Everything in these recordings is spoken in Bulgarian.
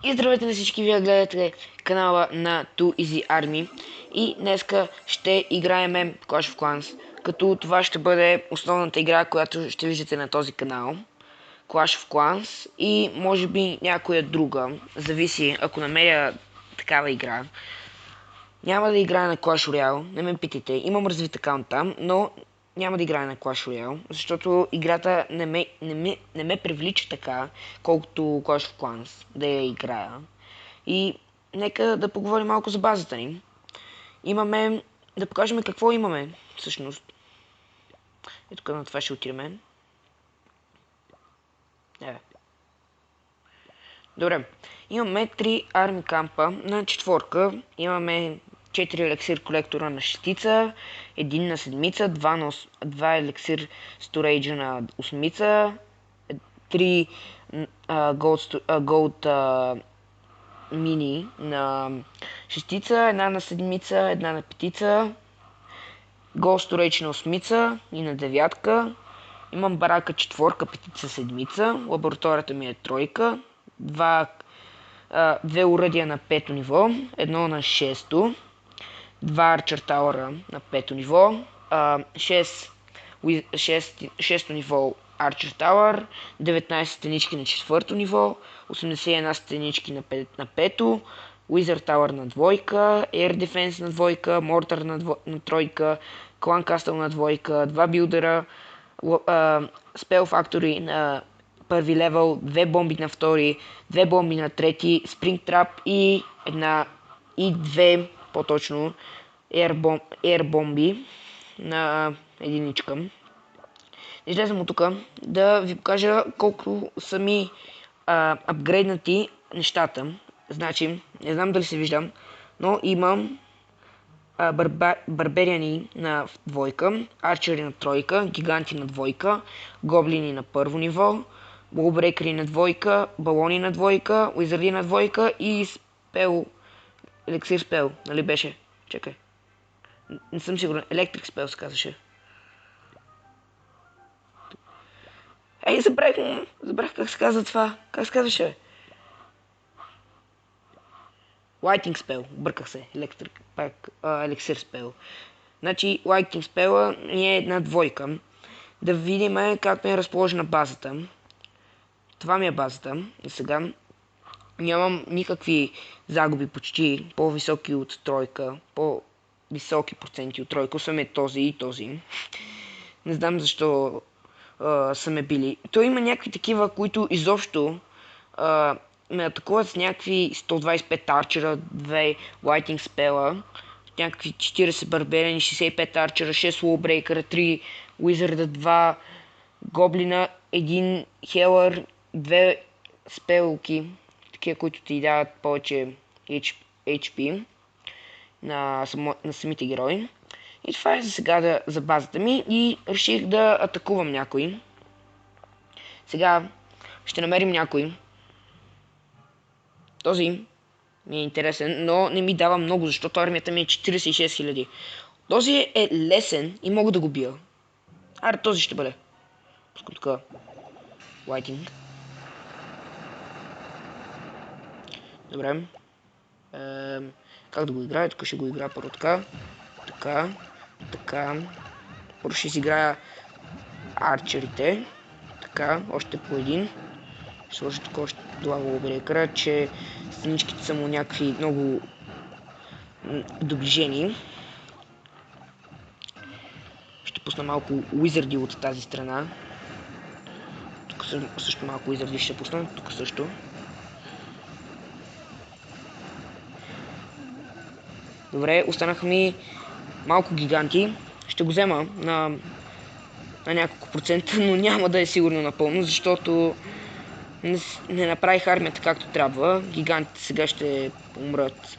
И здравейте на всички, вие гледате канала на Too Easy Army и днеска ще играем Clash of Clans, като това ще бъде основната игра, която ще виждате на този канал. Clash of Clans и може би някоя друга, зависи ако намеря такава игра. Няма да играя на Clash Royale, не ме питайте, имам развит акаунт там, но няма да играя на Clash Royale, защото играта не ме привлича така, колкото Clash of Clans да я играя. И нека да поговорим малко за базата ни. Имаме, да покажем какво имаме всъщност. И тук на това ще отидем. Добре, имаме 3 арми кампа на четворка, имаме 4 елексир колектора на шестица, 1 на седмица, 2 елексир сторейджа на осмица, 3 голд мини на шестица, 1 на седмица, 1 на петица, голд сторейдж на осмица и на девятка. Имам барака четворка, петица, седмица, лабораторията ми е тройка, две уръдия на пето ниво, едно на шесто, 2 арчер тауъра на пето ниво, 6 ниво арчер тауър, 19 стенички на четвърто ниво, 81 стенички на пето, Wizard Tower на двойка, Air Defense на двойка, Мортър на тройка, Clan Castle на двойка, 2 билдера, Spell Factory на първи левел, 2 бомби на втори, 2 бомби на трети, Spring Trap и 2 по-точно Air бомби на единичка. Излезам от тук да ви покажа колко са ми апгрейднати нещата. Значи, не знам дали се виждам, но имам барбериани на двойка, арчери на тройка, гиганти на двойка, гоблини на първо ниво, болбрекери на двойка, балони на двойка, уизарди на двойка и спел, елексир спел, нали беше? Чакай. Не съм сигурен. Електрик спел се казваше. Ей, забрах как се казва това. Как се казваше? Lighting Spell, бърках се, елексир спел. Значи, Lighting Spell е една двойка. Да видим как ми е разположена базата. Това ми е базата. И сега нямам никакви загуби почти, по-високи от тройка, по-високи проценти от тройка, освен е този и този. Не знам защо са ме били. Той има някакви такива, които изобщо ме атакуват с някакви 125 арчера, 2 лайтинг спела, някакви 40 барберени, 65 арчера, 6 лоубрейкера, 3 уизарда, 2 гоблина, 1 хелър, 2 спелки, такива, които ти дават повече HP на самите герои. И това е за сега за базата ми и реших да атакувам някой. Сега ще намерим някой. Този ми е интересен, но не ми дава много, защото армията ми е 46 000. Този е лесен и мога да го бия. Аре, този ще бъде. Пускам така. Лайтинг. Добре. Как да го играя? Тук ще го играя първо така. Така. Първо ще изиграя арчерите. Така, още по един. Ще сложа тук още два лоубрекера, че страничките са му някакви много доближени. Ще пусна малко уизарди от тази страна. Тук също малко уизарди ще пусна. Тук също. Добре, останаха ми малко гиганти. Ще го взема на няколко процента, но няма да е сигурно напълно, защото не направих армията както трябва. Гигантите сега ще умрат.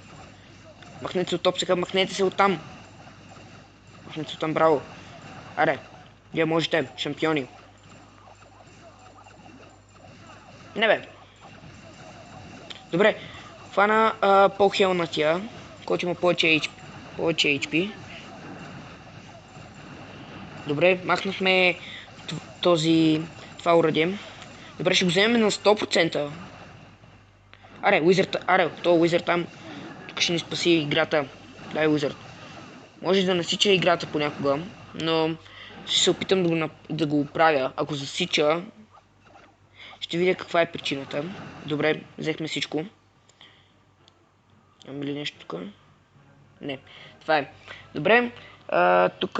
Махнете се от топсика, махнете се оттам. Махнете се оттам, браво. Аре, вие можете, шампиони. Не бе. Добре, хвана по-хелнатия, който има повече HP. Добре, махнахме това уръдие. Добре, ще го вземем на 100%. Аре, Уизърд, аре, то Уизърд там. Тук ще ни спаси играта. Дай, Уизърд. Може да насича играта понякога, но ще се опитам да го оправя. Ако засича, ще видя каква е причината. Добре, взехме всичко. Ами ли нещо тук? Не, това е. Добре, тук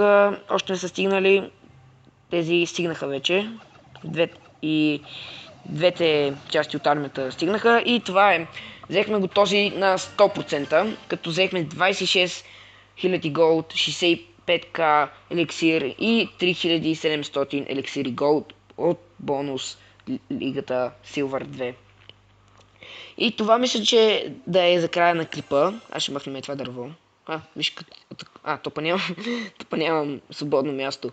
още не са стигнали. Тези стигнаха вече. Двете части от армията стигнаха и това е. Взехме го този на 100%, като взехме 26 000 голд, 65k еликсир и 3700 еликсири голд от бонус лигата Silver 2. И това мисля, че да е за края на клипа. Аз ще махнем това дърво. Виж, то нямам свободно място.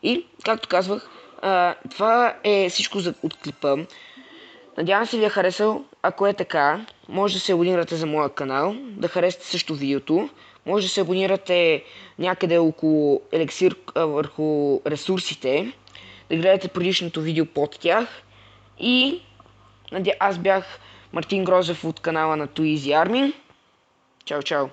И, както казвах, това е всичко от клипа. Надявам се ви е харесал. Ако е така, може да се абонирате за моя канал, да харесате също видеото. Може да се абонирате някъде около елексир върху ресурсите, да гледате предишното видео под тях. И аз бях Мартин Грозев от канала на Too Easy Army. Чао, чао!